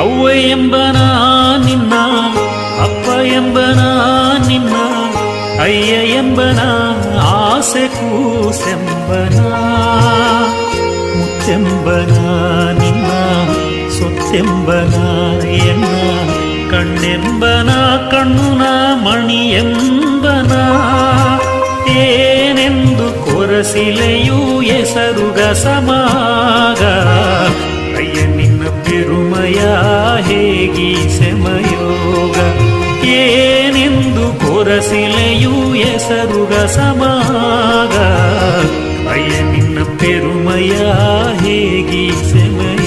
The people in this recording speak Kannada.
ಅವ್ವ ಎಂಬನ ನಿನ್ನ, ಅಪ್ಪ ಎಂಬನ ನಿನ್ನ, ಅಯ್ಯ ಎಂಬನ ಆಸೆ ಕೂಸೆಂಬನ. ಮುತ್ತೆಂಬನ ನಿನ್ನ, ಸೊತ್ತೆಂಬನ ಎನ್ನ, ಕಣ್ಣೆಂಬನ ಕಣ್ಣುನ ಮಣಿ ಎಂಬನ. ಏನೆಂದು ಕೊರಸಿಲೆಯೂ ಹೆಸರುಗ ಸಮಾಗ, ಅಯ್ಯ ನಿನ್ನ ಪೆರುಮಯ ಹೇಗಿ ಸೆಮಯೋಗ. ಏನೆಂದು ಕೊರಸಿಲೆಯೂ ಹೆಸರುಗ ಸಮಾಗ, ಅಯ್ಯ ನಿನ್ನ ಪೆರುಮಯ ಹೇಗಿ ಸೆಮಯೋಗ.